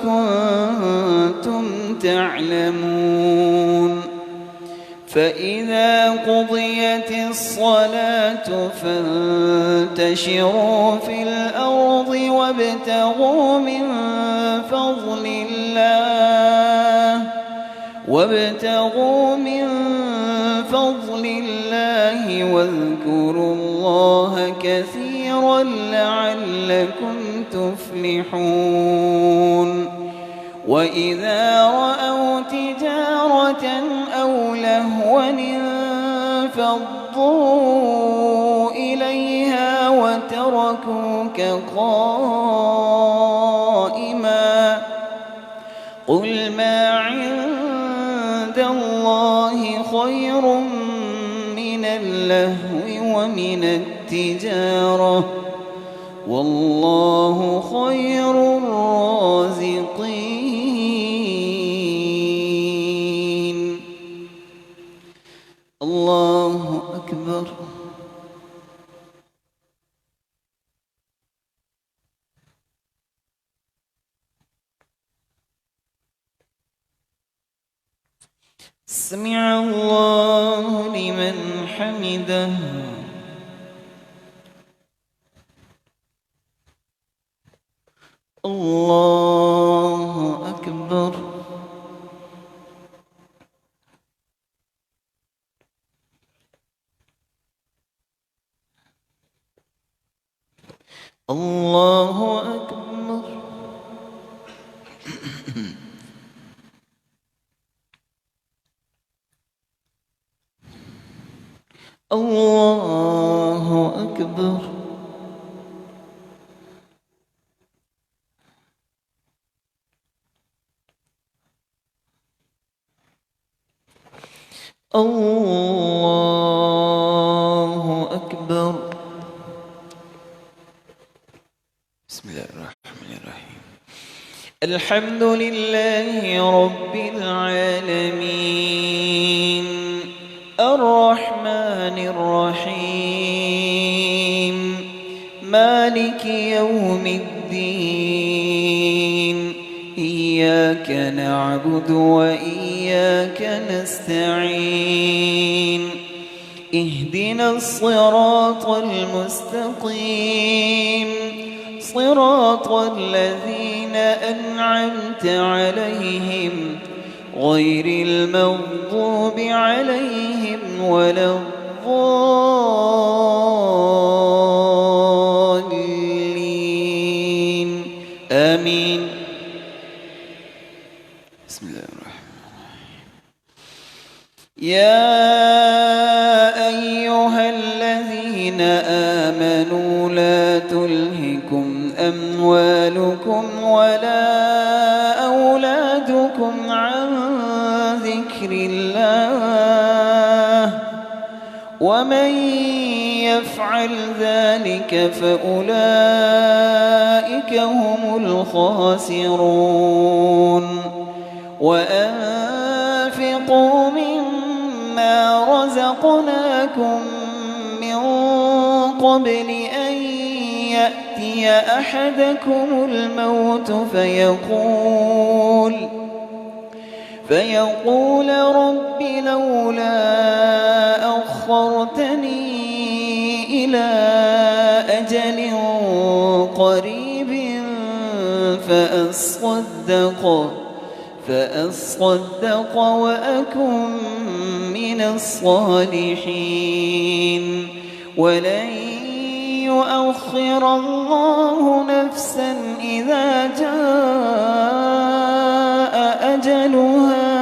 كنتم تعلمون. فإذا قضيت الصلاة فانتشروا في الأرض وابتغوا من فضل الله واذكروا الله كثيرا لعلكم تفلحون. وإذا رأوا تجارة أو لهوا انفضوا إليها وتركوك قائما قل ما عند الله خير من اللهو ومن التجارة والله خير الرازقين. الله أكبر. سمع الله لمن حمده. الله أكبر. الله أكبر. الله أكبر. الله أكبر. بسم الله الرحمن الرحيم. الحمد لله رب العالمين الرحمن الرحيم مالك يوم الدين إياك نعبد وإياك نستعين اهدنا الصراط المستقيم صراط الذين أنعمت عليهم غير المغضوب عليهم ولا الضالين آمين. بسم الله الرحمن الرحيم. يا أيها الذين آمنوا لا تلهكم أموالكم ولا أولادكم عن ذكر الله ومن يفعل ذلك فأولئك هم الخاسرون. وأنفقوا مما رزقناكم من قبل أن يأتي أحدكم الموت فيقول رب لولا أخرتني إلى أجل قريب فأصدق وأكن من الصالحين. ولن يؤخر الله نفسا إذا جاء أجلها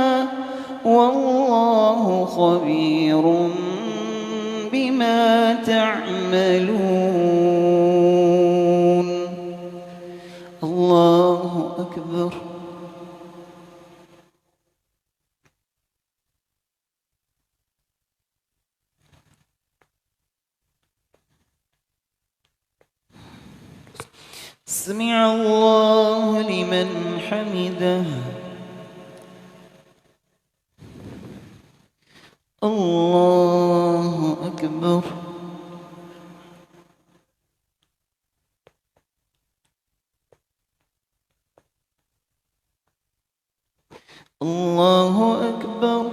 والله خبير بما تعملون. الله أكبر. سمع الله لمن حمده. الله أكبر. الله أكبر.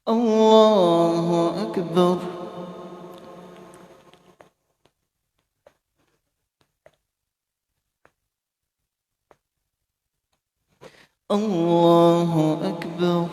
الله أكبر. الله أكبر.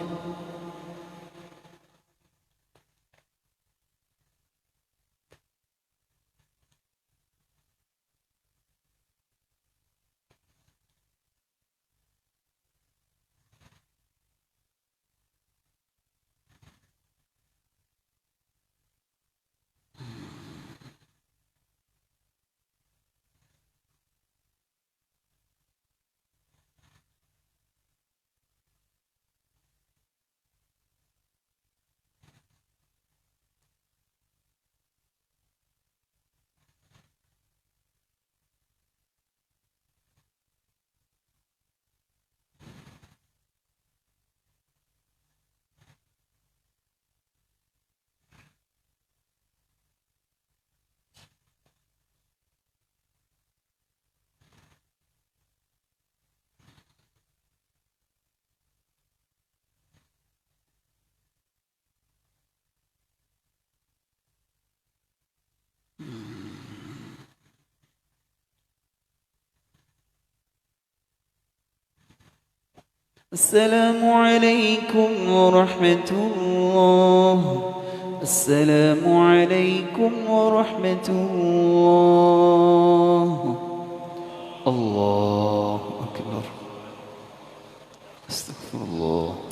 السلام عليكم ورحمة الله. السلام عليكم ورحمة الله. الله أكبر. استغفر الله.